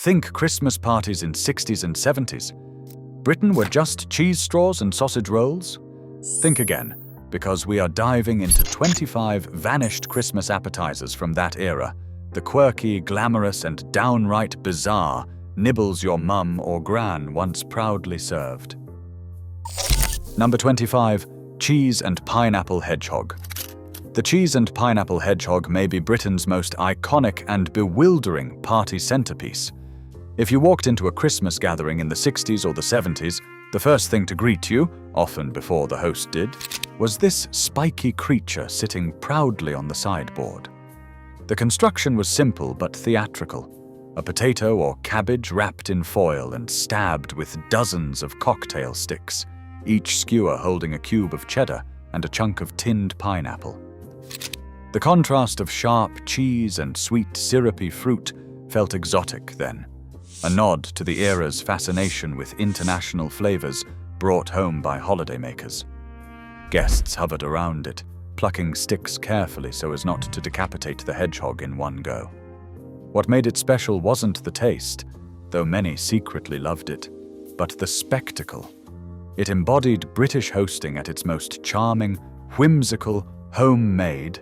Think Christmas parties in 60s and 70s. Britain were just cheese straws and sausage rolls? Think again, because we are diving into 25 vanished Christmas appetizers from that era. The quirky, glamorous, and downright bizarre nibbles your mum or gran once proudly served. Number 25. Cheese and pineapple hedgehog. The cheese and pineapple hedgehog may be Britain's most iconic and bewildering party centerpiece. If you walked into a Christmas gathering in the 60s or the 70s, the first thing to greet you, often before the host did, was this spiky creature sitting proudly on the sideboard. The construction was simple but theatrical. A potato or cabbage wrapped in foil and stabbed with dozens of cocktail sticks, each skewer holding a cube of cheddar and a chunk of tinned pineapple. The contrast of sharp cheese and sweet syrupy fruit felt exotic then, a nod to the era's fascination with international flavors brought home by holidaymakers. Guests hovered around it, plucking sticks carefully so as not to decapitate the hedgehog in one go. What made it special wasn't the taste, though many secretly loved it, but the spectacle. It embodied British hosting at its most charming, whimsical, homemade,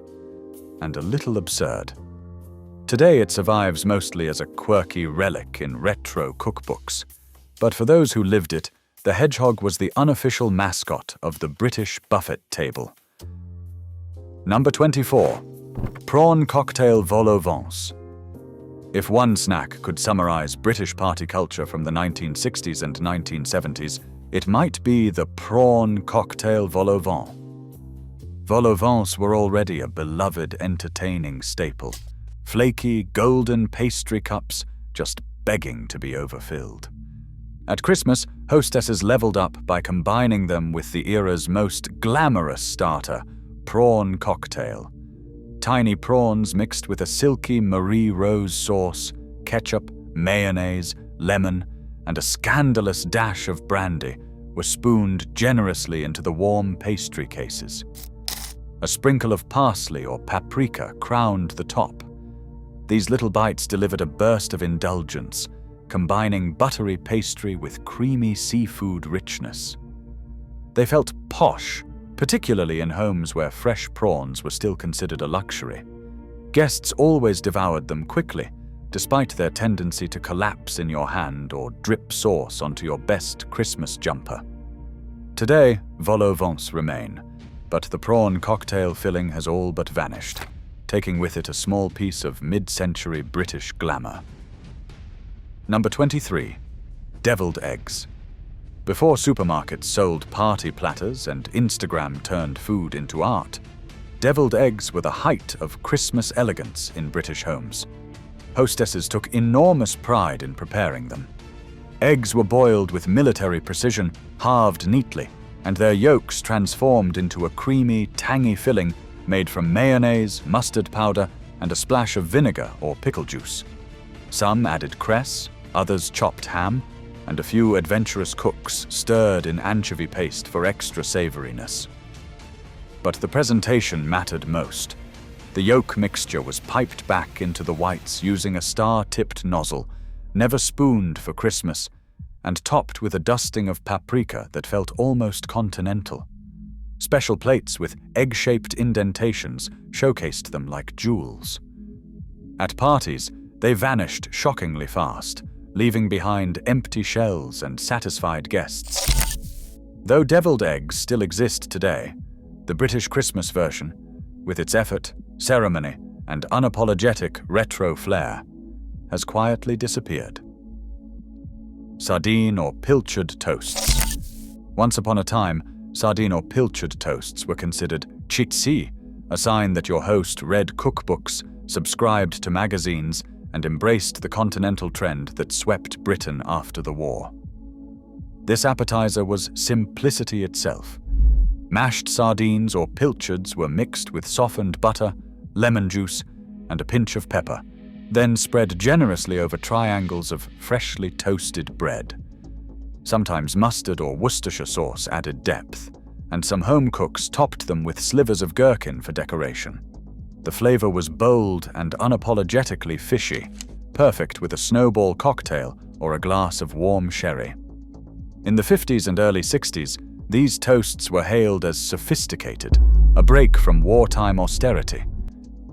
and a little absurd. Today it survives mostly as a quirky relic in retro cookbooks, but for those who lived it, the hedgehog was the unofficial mascot of the British buffet table. Number 24. Prawn cocktail vol au vent. If one snack could summarize British party culture from the 1960s and 1970s, it might be the prawn cocktail vol au vent. Vol au vents were already a beloved, entertaining staple. Flaky, golden pastry cups just begging to be overfilled. At Christmas, hostesses leveled up by combining them with the era's most glamorous starter, prawn cocktail. Tiny prawns mixed with a silky Marie Rose sauce, ketchup, mayonnaise, lemon, and a scandalous dash of brandy were spooned generously into the warm pastry cases. A sprinkle of parsley or paprika crowned the top. These little bites delivered a burst of indulgence, combining buttery pastry with creamy seafood richness. They felt posh, particularly in homes where fresh prawns were still considered a luxury. Guests always devoured them quickly, despite their tendency to collapse in your hand or drip sauce onto your best Christmas jumper. Today, vol au vents remain, but the prawn cocktail filling has all but vanished, taking with it a small piece of mid-century British glamour. Number 23. Deviled eggs. Before supermarkets sold party platters and Instagram turned food into art, deviled eggs were the height of Christmas elegance in British homes. Hostesses took enormous pride in preparing them. Eggs were boiled with military precision, halved neatly, and their yolks transformed into a creamy, tangy filling made from mayonnaise, mustard powder, and a splash of vinegar or pickle juice. Some added cress, others chopped ham, and a few adventurous cooks stirred in anchovy paste for extra savoriness. But the presentation mattered most. The yolk mixture was piped back into the whites using a star-tipped nozzle, never spooned for Christmas, and topped with a dusting of paprika that felt almost continental. Special plates with egg-shaped indentations showcased them like jewels. At parties, they vanished shockingly fast, leaving behind empty shells and satisfied guests. Though deviled eggs still exist today, the British Christmas version, with its effort, ceremony, and unapologetic retro flair, has quietly disappeared. Sardine or pilchard toasts. Once upon a time, sardine or pilchard toasts were considered chitsi, a sign that your host read cookbooks, subscribed to magazines, and embraced the continental trend that swept Britain after the war. This appetizer was simplicity itself. Mashed sardines or pilchards were mixed with softened butter, lemon juice, and a pinch of pepper, then spread generously over triangles of freshly toasted bread. Sometimes mustard or Worcestershire sauce added depth, and some home cooks topped them with slivers of gherkin for decoration. The flavor was bold and unapologetically fishy, perfect with a snowball cocktail or a glass of warm sherry. In the 50s and early 60s, these toasts were hailed as sophisticated, a break from wartime austerity.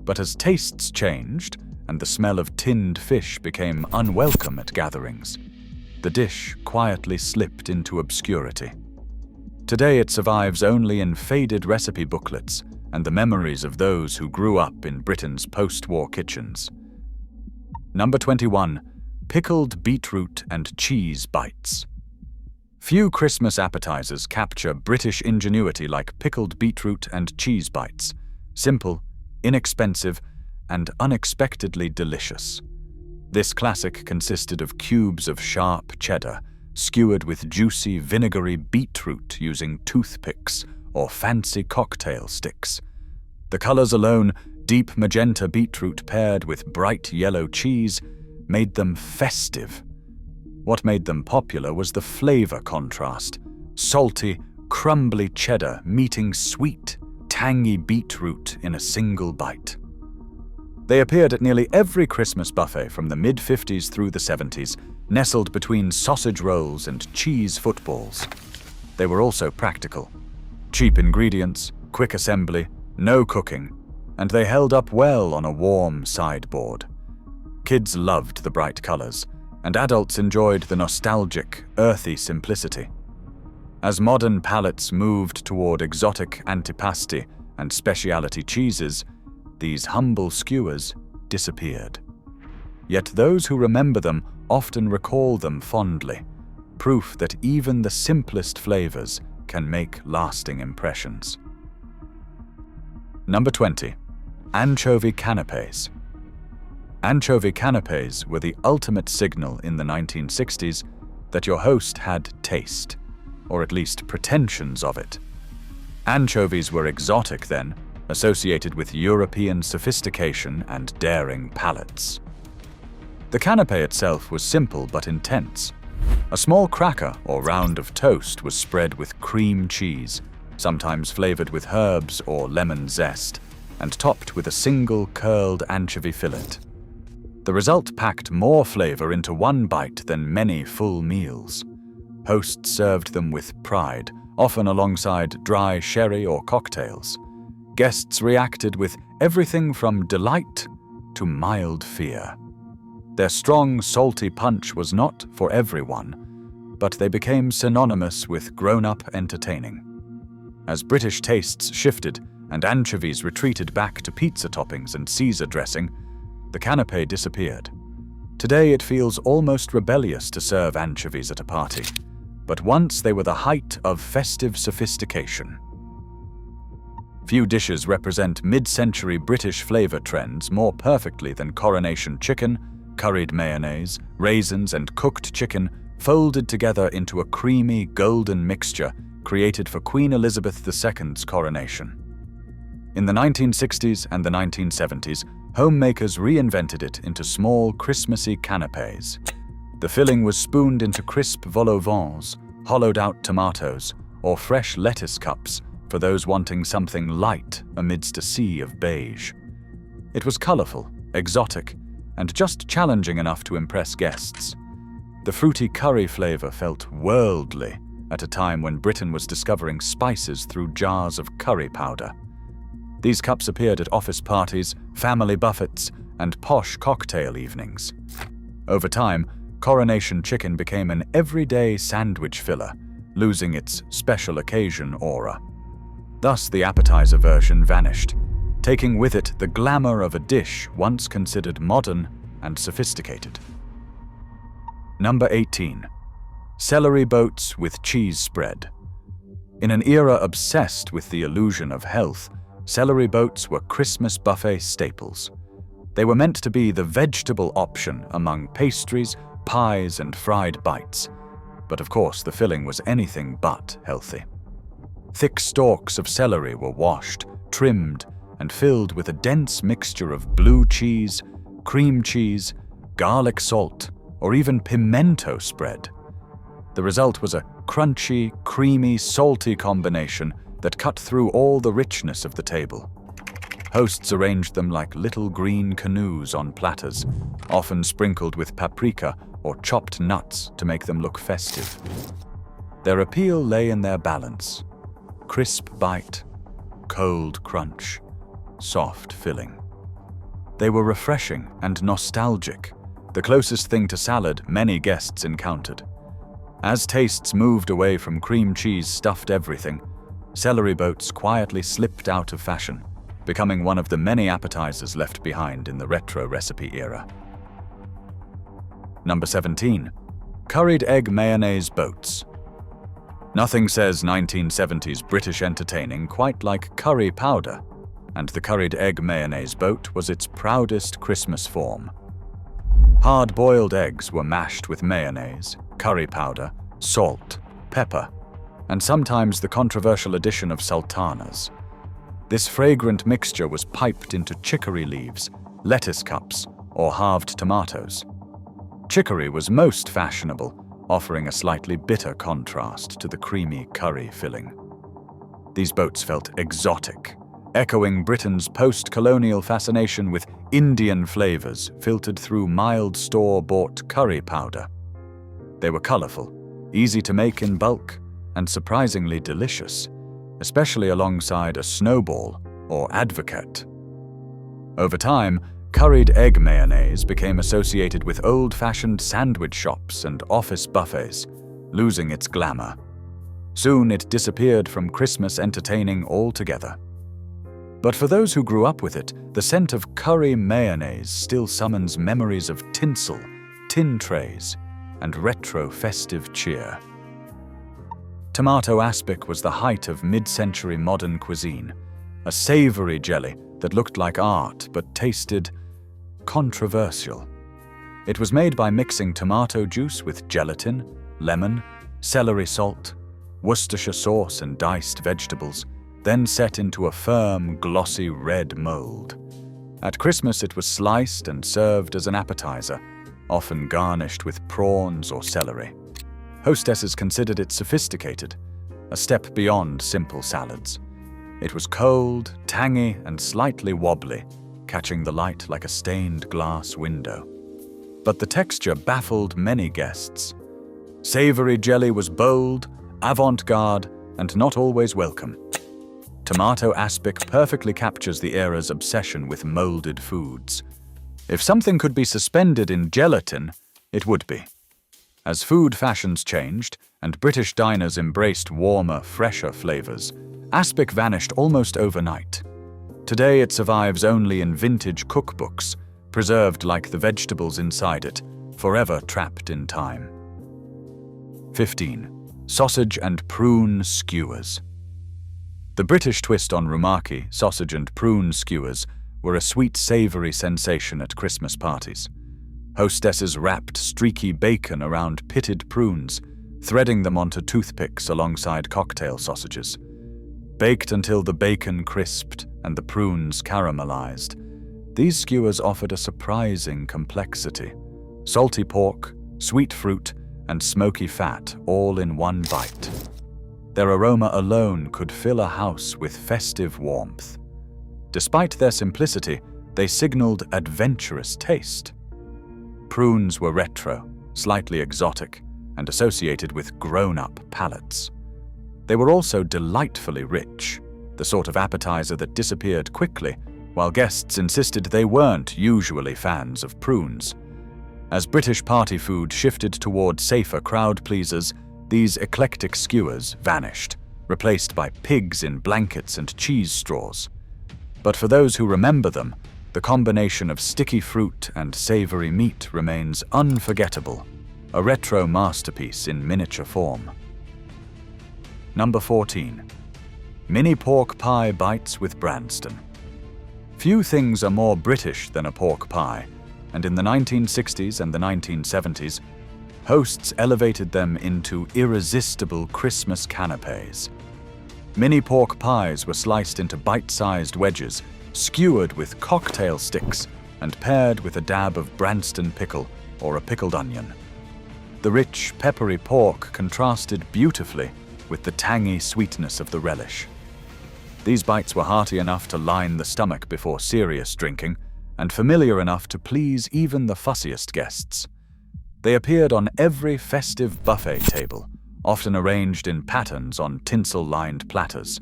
But as tastes changed and the smell of tinned fish became unwelcome at gatherings, the dish quietly slipped into obscurity. Today it survives only in faded recipe booklets and the memories of those who grew up in Britain's post-war kitchens. Number 21. Pickled beetroot and cheese bites. Few Christmas appetizers capture British ingenuity like pickled beetroot and cheese bites. Simple, inexpensive, and unexpectedly delicious. This classic consisted of cubes of sharp cheddar, skewered with juicy, vinegary beetroot using toothpicks or fancy cocktail sticks. The colors alone, deep magenta beetroot paired with bright yellow cheese, made them festive. What made them popular was the flavor contrast: salty, crumbly cheddar meeting sweet, tangy beetroot in a single bite. They appeared at nearly every Christmas buffet from the mid-50s through the 70s, nestled between sausage rolls and cheese footballs. They were also practical. Cheap ingredients, quick assembly, no cooking, and they held up well on a warm sideboard. Kids loved the bright colors, and adults enjoyed the nostalgic, earthy simplicity. As modern palates moved toward exotic antipasti and specialty cheeses, these humble skewers disappeared. Yet those who remember them often recall them fondly, proof that even the simplest flavors can make lasting impressions. Number 20. Anchovy canapes. Anchovy canapes were the ultimate signal in the 1960s that your host had taste, or at least pretensions of it. Anchovies were exotic then, associated with European sophistication and daring palates. The canapé itself was simple but intense. A small cracker or round of toast was spread with cream cheese, sometimes flavored with herbs or lemon zest, and topped with a single curled anchovy fillet. The result packed more flavor into one bite than many full meals. Hosts served them with pride, often alongside dry sherry or cocktails. Guests reacted with everything from delight to mild fear. Their strong, salty punch was not for everyone, but they became synonymous with grown-up entertaining. As British tastes shifted and anchovies retreated back to pizza toppings and Caesar dressing, the canapé disappeared. Today it feels almost rebellious to serve anchovies at a party, but once they were the height of festive sophistication. Few dishes represent mid-century British flavor trends more perfectly than Coronation chicken, curried mayonnaise, raisins, and cooked chicken folded together into a creamy, golden mixture created for Queen Elizabeth II's coronation. In the 1960s and the 1970s, homemakers reinvented it into small, Christmassy canapés. The filling was spooned into crisp vol au vents, hollowed-out tomatoes, or fresh lettuce cups for those wanting something light amidst a sea of beige. It was colorful, exotic, and just challenging enough to impress guests. The fruity curry flavor felt worldly at a time when Britain was discovering spices through jars of curry powder. These cups appeared at office parties, family buffets, and posh cocktail evenings. Over time, Coronation chicken became an everyday sandwich filler, losing its special occasion aura. Thus, the appetizer version vanished, taking with it the glamour of a dish once considered modern and sophisticated. Number 18. Celery boats with cheese spread. In an era obsessed with the illusion of health, celery boats were Christmas buffet staples. They were meant to be the vegetable option among pastries, pies, and fried bites. But of course, the filling was anything but healthy. Thick stalks of celery were washed, trimmed, and filled with a dense mixture of blue cheese, cream cheese, garlic salt, or even pimento spread. The result was a crunchy, creamy, salty combination that cut through all the richness of the table. Hosts arranged them like little green canoes on platters, often sprinkled with paprika or chopped nuts to make them look festive. Their appeal lay in their balance: crisp bite, cold crunch, soft filling. They were refreshing and nostalgic, the closest thing to salad many guests encountered. As tastes moved away from cream cheese stuffed everything, celery boats quietly slipped out of fashion, becoming one of the many appetizers left behind in the retro recipe era. Number 17. Curried egg mayonnaise boats. Nothing says 1970s British entertaining quite like curry powder, and the curried egg mayonnaise boat was its proudest Christmas form. Hard-boiled eggs were mashed with mayonnaise, curry powder, salt, pepper, and sometimes the controversial addition of sultanas. This fragrant mixture was piped into chicory leaves, lettuce cups, or halved tomatoes. Chicory was most fashionable, offering a slightly bitter contrast to the creamy curry filling. These boats felt exotic, echoing Britain's post-colonial fascination with Indian flavors filtered through mild store-bought curry powder. They were colorful, easy to make in bulk, and surprisingly delicious, especially alongside a snowball or advocate. Over time, curried egg mayonnaise became associated with old-fashioned sandwich shops and office buffets, losing its glamour. Soon it disappeared from Christmas entertaining altogether. But for those who grew up with it, the scent of curry mayonnaise still summons memories of tinsel, tin trays, and retro festive cheer. Tomato aspic was the height of mid-century modern cuisine, a savory jelly that looked like art but tasted controversial. It was made by mixing tomato juice with gelatin, lemon, celery salt, Worcestershire sauce, and diced vegetables, then set into a firm, glossy red mold. At Christmas it was sliced and served as an appetizer, often garnished with prawns or celery. Hostesses considered it sophisticated, a step beyond simple salads. It was cold, tangy, and slightly wobbly, catching the light like a stained glass window. But the texture baffled many guests. Savory jelly was bold, avant-garde, and not always welcome. Tomato aspic perfectly captures the era's obsession with molded foods. If something could be suspended in gelatin, it would be. As food fashions changed and British diners embraced warmer, fresher flavors, aspic vanished almost overnight. Today it survives only in vintage cookbooks, preserved like the vegetables inside it, forever trapped in time. 15. Sausage and prune skewers. The British twist on rumaki, sausage and prune skewers, were a sweet, savory sensation at Christmas parties. Hostesses wrapped streaky bacon around pitted prunes, threading them onto toothpicks alongside cocktail sausages. Baked until the bacon crisped and the prunes caramelized, these skewers offered a surprising complexity. Salty pork, sweet fruit, and smoky fat all in one bite. Their aroma alone could fill a house with festive warmth. Despite their simplicity, they signaled adventurous taste. Prunes were retro, slightly exotic, and associated with grown-up palates. They were also delightfully rich, the sort of appetizer that disappeared quickly, while guests insisted they weren't usually fans of prunes. As British party food shifted toward safer crowd pleasers, these eclectic skewers vanished, replaced by pigs in blankets and cheese straws. But for those who remember them, the combination of sticky fruit and savory meat remains unforgettable, a retro masterpiece in miniature form. Number 14. Mini pork pie bites with Branston. Few things are more British than a pork pie, and in the 1960s and the 1970s, hosts elevated them into irresistible Christmas canapes. Mini pork pies were sliced into bite-sized wedges, skewered with cocktail sticks, and paired with a dab of Branston pickle or a pickled onion. The rich, peppery pork contrasted beautifully with the tangy sweetness of the relish. These bites were hearty enough to line the stomach before serious drinking, and familiar enough to please even the fussiest guests. They appeared on every festive buffet table, often arranged in patterns on tinsel-lined platters.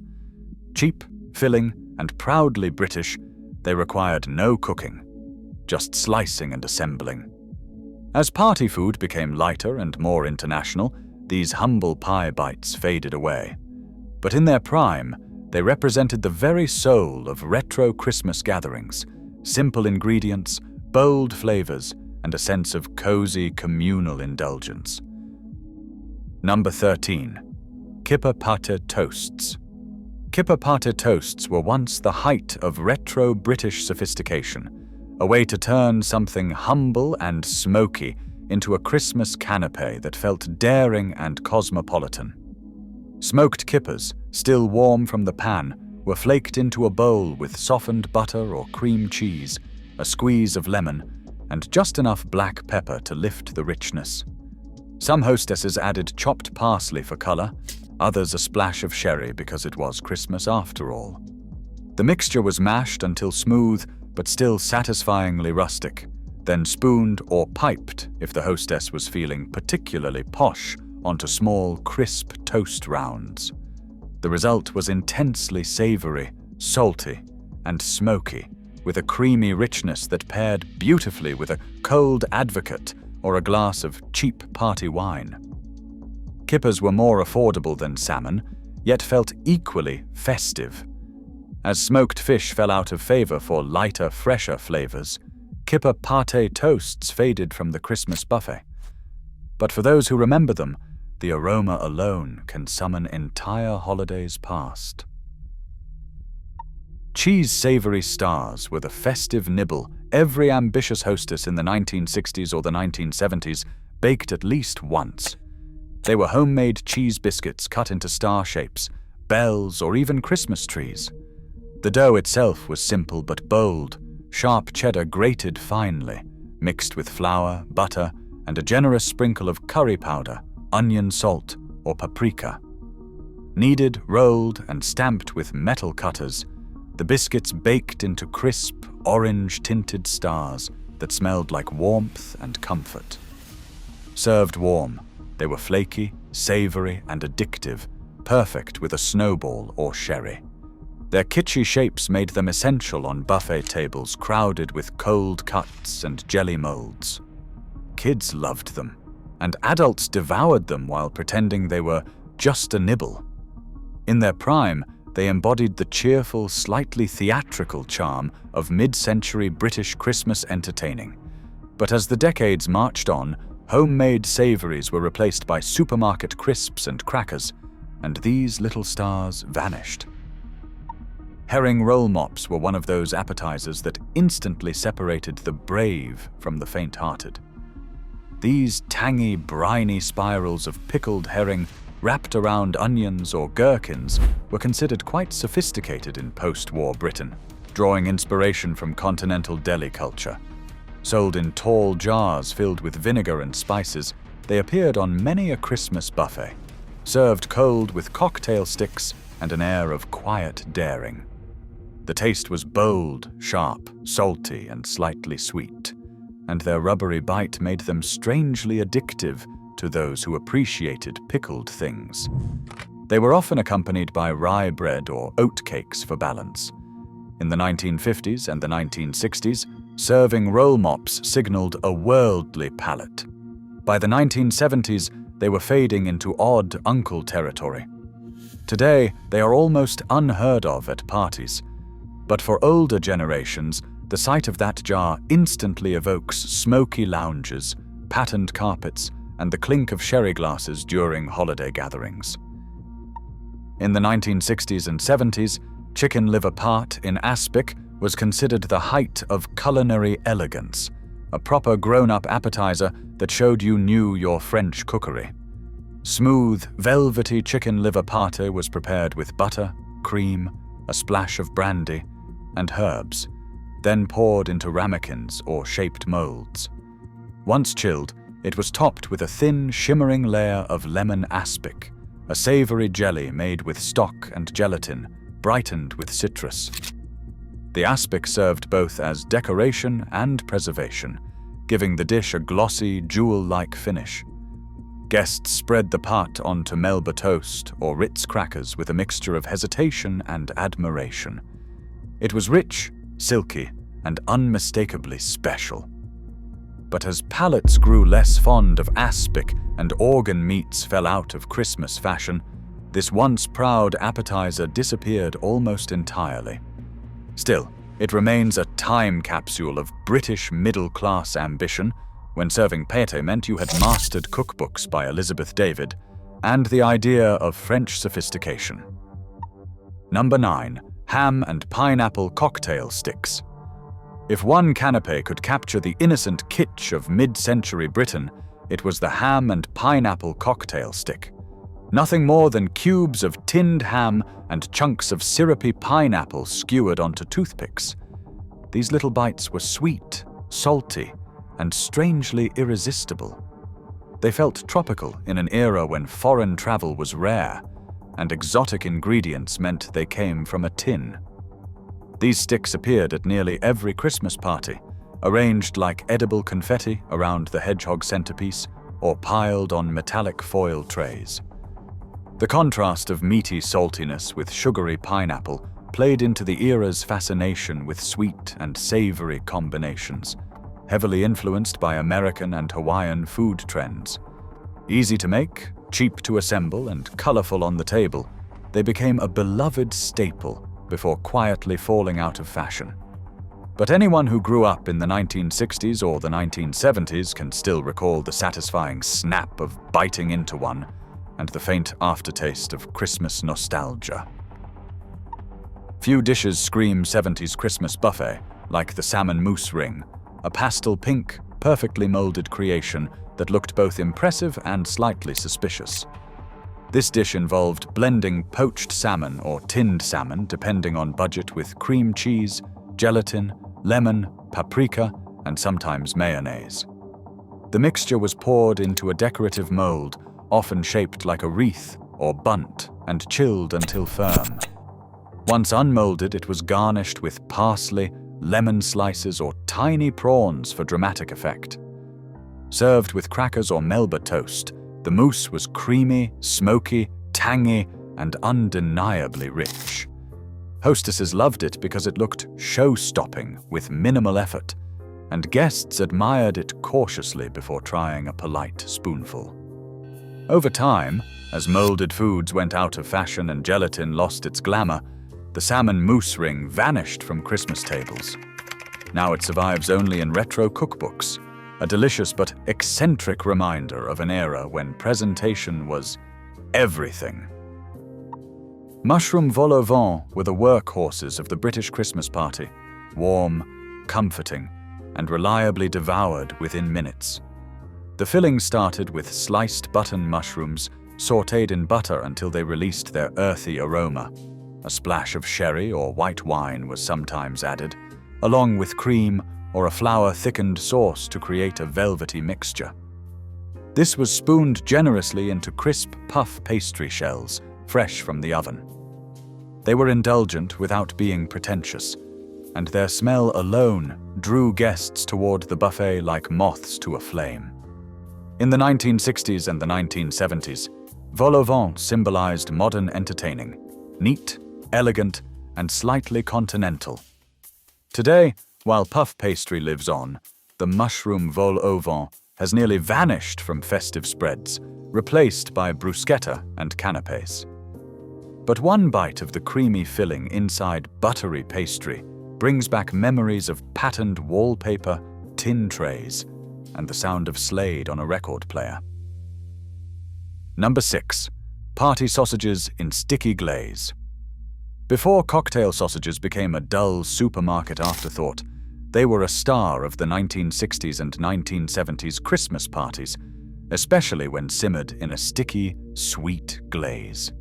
Cheap, filling, and proudly British, they required no cooking, just slicing and assembling. As party food became lighter and more international, these humble pie bites faded away. But in their prime, they represented the very soul of retro Christmas gatherings: simple ingredients, bold flavors, and a sense of cozy communal indulgence. Number 13. Kipper pate toasts. Kipper pate toasts were once the height of retro British sophistication, a way to turn something humble and smoky into a Christmas canapé that felt daring and cosmopolitan. Smoked kippers, still warm from the pan, were flaked into a bowl with softened butter or cream cheese, a squeeze of lemon, and just enough black pepper to lift the richness. Some hostesses added chopped parsley for color, others a splash of sherry because it was Christmas after all. The mixture was mashed until smooth but still satisfyingly rustic, then spooned or piped if the hostess was feeling particularly posh onto small, crisp toast rounds. The result was intensely savory, salty, and smoky, with a creamy richness that paired beautifully with a cold advocate or a glass of cheap party wine. Kippers were more affordable than salmon, yet felt equally festive. As smoked fish fell out of favor for lighter, fresher flavors, Kipper pate toasts faded from the Christmas buffet. But for those who remember them, the aroma alone can summon entire holidays past. Cheese savory stars were the festive nibble every ambitious hostess in the 1960s or the 1970s baked at least once. They were homemade cheese biscuits cut into star shapes, bells, or even Christmas trees. The dough itself was simple but bold, sharp cheddar grated finely, mixed with flour, butter, and a generous sprinkle of curry powder, onion salt, or paprika. Kneaded, rolled, and stamped with metal cutters, the biscuits baked into crisp, orange-tinted stars that smelled like warmth and comfort. Served warm, they were flaky, savory, and addictive, perfect with a snowball or sherry. Their kitschy shapes made them essential on buffet tables crowded with cold cuts and jelly molds. Kids loved them, and adults devoured them while pretending they were just a nibble. In their prime, they embodied the cheerful, slightly theatrical charm of mid-century British Christmas entertaining. But as the decades marched on, homemade savories were replaced by supermarket crisps and crackers, and these little stars vanished. Herring roll mops were one of those appetizers that instantly separated the brave from the faint-hearted. These tangy, briny spirals of pickled herring wrapped around onions or gherkins were considered quite sophisticated in post-war Britain, drawing inspiration from continental deli culture. Sold in tall jars filled with vinegar and spices, they appeared on many a Christmas buffet, served cold with cocktail sticks and an air of quiet daring. The taste was bold, sharp, salty, and slightly sweet, and their rubbery bite made them strangely addictive to those who appreciated pickled things. They were often accompanied by rye bread or oat cakes for balance. In the 1950s and the 1960s, serving roll mops signaled a worldly palate. By the 1970s, they were fading into odd uncle territory. Today, they are almost unheard of at parties. But for older generations, the sight of that jar instantly evokes smoky lounges, patterned carpets, and the clink of sherry glasses during holiday gatherings. In the 1960s and 70s, chicken liver pate in aspic was considered the height of culinary elegance, a proper grown-up appetizer that showed you knew your French cookery. Smooth, velvety chicken liver pate was prepared with butter, cream, a splash of brandy, and herbs, then poured into ramekins or shaped molds. Once chilled, it was topped with a thin, shimmering layer of lemon aspic, a savory jelly made with stock and gelatin, brightened with citrus. The aspic served both as decoration and preservation, giving the dish a glossy, jewel-like finish. Guests spread the pate onto Melba toast or Ritz crackers with a mixture of hesitation and admiration. It was rich, silky, and unmistakably special. But as palates grew less fond of aspic and organ meats fell out of Christmas fashion, this once proud appetizer disappeared almost entirely. Still, it remains a time capsule of British middle-class ambition, when serving pate meant you had mastered cookbooks by Elizabeth David, and the idea of French sophistication. Number 9. Ham and pineapple cocktail sticks. If one canapé could capture the innocent kitsch of mid-century Britain, it was the ham and pineapple cocktail stick. Nothing more than cubes of tinned ham and chunks of syrupy pineapple skewered onto toothpicks. These little bites were sweet, salty, and strangely irresistible. They felt tropical in an era when foreign travel was rare, and exotic ingredients meant they came from a tin. These sticks appeared at nearly every Christmas party, arranged like edible confetti around the hedgehog centerpiece or piled on metallic foil trays. The contrast of meaty saltiness with sugary pineapple played into the era's fascination with sweet and savory combinations, heavily influenced by American and Hawaiian food trends. Easy to make, cheap to assemble, and colorful on the table, they became a beloved staple before quietly falling out of fashion. But anyone who grew up in the 1960s or the 1970s can still recall the satisfying snap of biting into one and the faint aftertaste of Christmas nostalgia. Few dishes scream 70s Christmas buffet like the salmon mousse ring, a pastel pink, perfectly molded creation that looked both impressive and slightly suspicious. This dish involved blending poached salmon or tinned salmon, depending on budget, with cream cheese, gelatin, lemon, paprika, and sometimes mayonnaise. The mixture was poured into a decorative mold, often shaped like a wreath or bunt, and chilled until firm. Once unmolded, it was garnished with parsley, lemon slices, or tiny prawns for dramatic effect. Served with crackers or Melba toast, the mousse was creamy, smoky, tangy, and undeniably rich. Hostesses loved it because it looked show-stopping with minimal effort, and guests admired it cautiously before trying a polite spoonful. Over time, as molded foods went out of fashion and gelatin lost its glamour, the salmon mousse ring vanished from Christmas tables. Now it survives only in retro cookbooks, a delicious but eccentric reminder of an era when presentation was everything. Mushroom vol au vent were the workhorses of the British Christmas party, warm, comforting, and reliably devoured within minutes. The filling started with sliced button mushrooms sautéed in butter until they released their earthy aroma. A splash of sherry or white wine was sometimes added, along with cream or a flour-thickened sauce to create a velvety mixture. This was spooned generously into crisp puff pastry shells, fresh from the oven. They were indulgent without being pretentious, and their smell alone drew guests toward the buffet like moths to a flame. In the 1960s and the 1970s, vol au vent symbolized modern entertaining, neat, elegant, and slightly continental. Today, while puff pastry lives on, the mushroom vol au vent has nearly vanished from festive spreads, replaced by bruschetta and canapes. But one bite of the creamy filling inside buttery pastry brings back memories of patterned wallpaper, tin trays, and the sound of Slade on a record player. Number 6. Party sausages in sticky glaze. Before cocktail sausages became a dull supermarket afterthought, they were a star of the 1960s and 1970s Christmas parties, especially when simmered in a sticky, sweet glaze.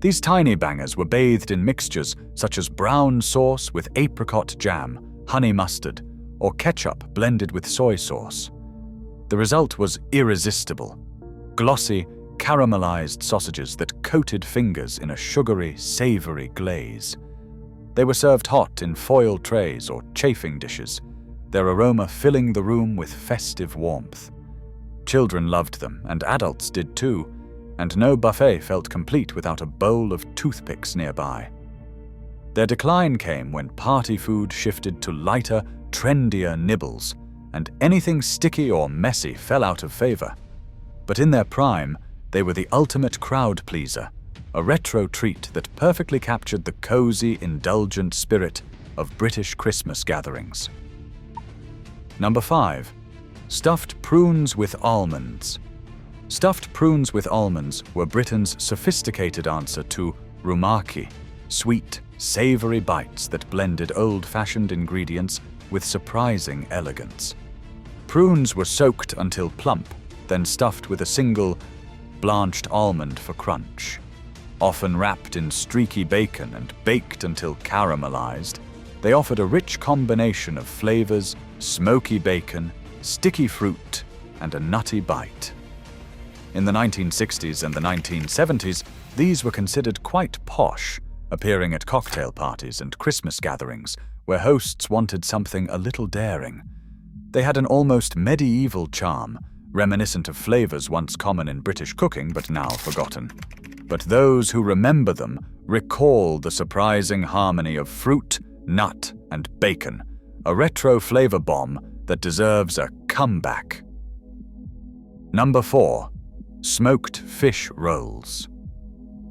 These tiny bangers were bathed in mixtures such as brown sauce with apricot jam, honey mustard, or ketchup blended with soy sauce. The result was irresistible: glossy, caramelized sausages that coated fingers in a sugary, savory glaze. They were served hot in foil trays or chafing dishes, their aroma filling the room with festive warmth. Children loved them, and adults did too, and no buffet felt complete without a bowl of toothpicks nearby. Their decline came when party food shifted to lighter, trendier nibbles, and anything sticky or messy fell out of favor. But in their prime, they were the ultimate crowd pleaser, a retro treat that perfectly captured the cozy, indulgent spirit of British Christmas gatherings. Number 5. Stuffed prunes with almonds. Stuffed prunes with almonds were Britain's sophisticated answer to rumaki, sweet, savory bites that blended old-fashioned ingredients with surprising elegance. Prunes were soaked until plump, then stuffed with a single blanched almond for crunch. Often wrapped in streaky bacon and baked until caramelized, they offered a rich combination of flavors, smoky bacon, sticky fruit, and a nutty bite. In the 1960s and the 1970s, these were considered quite posh, appearing at cocktail parties and Christmas gatherings, where hosts wanted something a little daring. They had an almost medieval charm, reminiscent of flavors once common in British cooking but now forgotten. But those who remember them recall the surprising harmony of fruit, nut, and bacon, a retro flavor bomb that deserves a comeback. Number 4. Smoked fish rolls.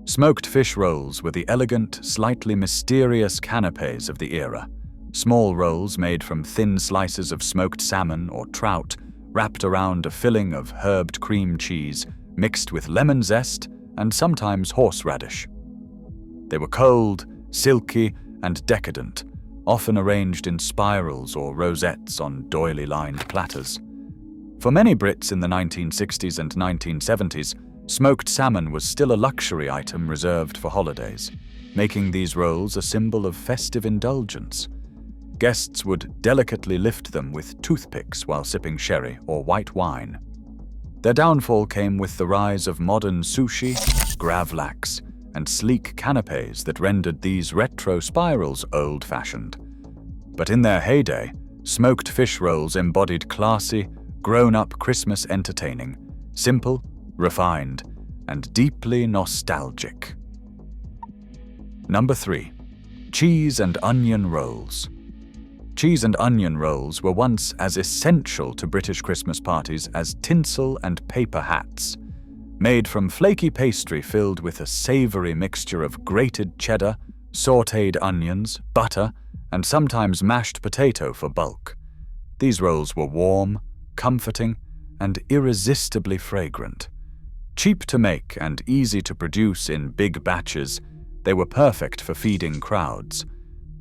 Smoked fish rolls were the elegant, slightly mysterious canapes of the era. Small rolls made from thin slices of smoked salmon or trout, wrapped around a filling of herbed cream cheese, mixed with lemon zest and sometimes horseradish. They were cold, silky, and decadent, often arranged in spirals or rosettes on doily-lined platters. For many Brits in the 1960s and 1970s, smoked salmon was still a luxury item reserved for holidays, making these rolls a symbol of festive indulgence. Guests would delicately lift them with toothpicks while sipping sherry or white wine. Their downfall came with the rise of modern sushi, gravlax, and sleek canapes that rendered these retro spirals old-fashioned. But in their heyday, smoked fish rolls embodied classy, grown-up Christmas entertaining, simple, refined, and deeply nostalgic. Number 3. Cheese and onion rolls. Cheese and onion rolls were once as essential to British Christmas parties as tinsel and paper hats. Made from flaky pastry filled with a savory mixture of grated cheddar, sautéed onions, butter, and sometimes mashed potato for bulk. These rolls were warm, comforting, and irresistibly fragrant. Cheap to make and easy to produce in big batches, they were perfect for feeding crowds.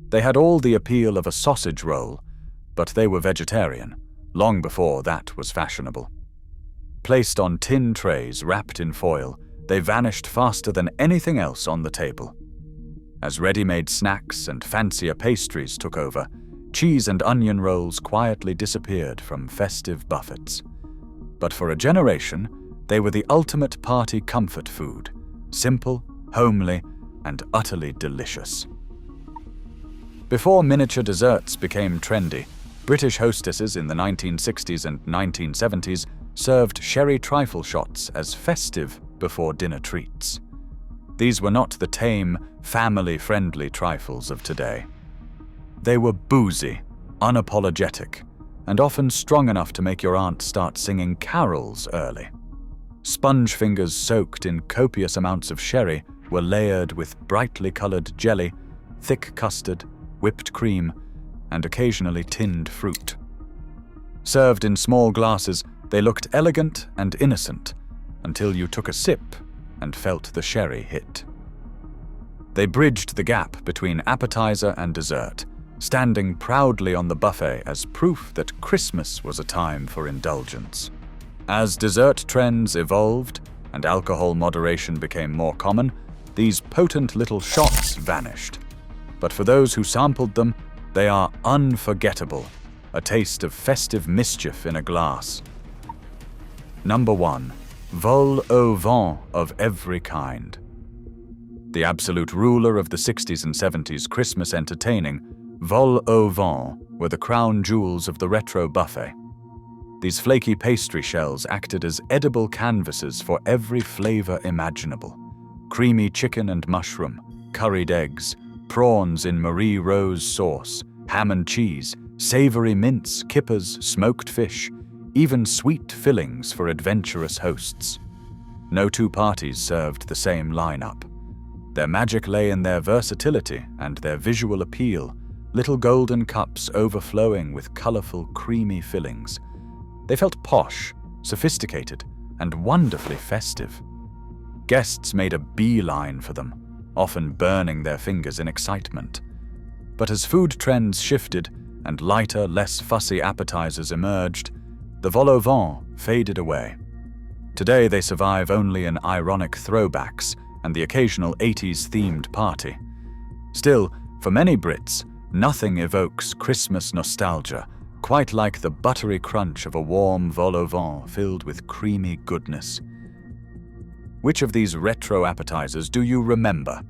They had all the appeal of a sausage roll, but they were vegetarian, long before that was fashionable. Placed on tin trays wrapped in foil, they vanished faster than anything else on the table. As ready-made snacks and fancier pastries took over, cheese and onion rolls quietly disappeared from festive buffets. But for a generation, they were the ultimate party comfort food, simple, homely, and utterly delicious. Before miniature desserts became trendy, British hostesses in the 1960s and 1970s served sherry trifle shots as festive before-dinner treats. These were not the tame, family-friendly trifles of today. They were boozy, unapologetic, and often strong enough to make your aunt start singing carols early. Sponge fingers soaked in copious amounts of sherry were layered with brightly colored jelly, thick custard, whipped cream, and occasionally tinned fruit. Served in small glasses, they looked elegant and innocent until you took a sip and felt the sherry hit. They bridged the gap between appetizer and dessert, standing proudly on the buffet as proof that Christmas was a time for indulgence. As dessert trends evolved and alcohol moderation became more common, these potent little shots vanished. But for those who sampled them, they are unforgettable, a taste of festive mischief in a glass. Number 1. vol au vent of every kind. The absolute ruler of the 60s and 70s Christmas entertaining, vol au vent were the crown jewels of the retro buffet. These flaky pastry shells acted as edible canvases for every flavor imaginable. Creamy chicken and mushroom, curried eggs, prawns in Marie Rose sauce, ham and cheese, savory mince, kippers, smoked fish, even sweet fillings for adventurous hosts. No two parties served the same lineup. Their magic lay in their versatility and their visual appeal, little golden cups overflowing with colorful, creamy fillings. They felt posh, sophisticated, and wonderfully festive. Guests made a beeline for them, often burning their fingers in excitement. But as food trends shifted and lighter, less fussy appetizers emerged, the vol au vent faded away. Today they survive only in ironic throwbacks and the occasional 80s-themed party. Still, for many Brits, nothing evokes Christmas nostalgia quite like the buttery crunch of a warm vol au vent filled with creamy goodness. Which of these retro appetizers do you remember?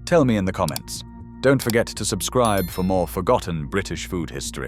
Tell me in the comments. Don't forget to subscribe for more forgotten British food history.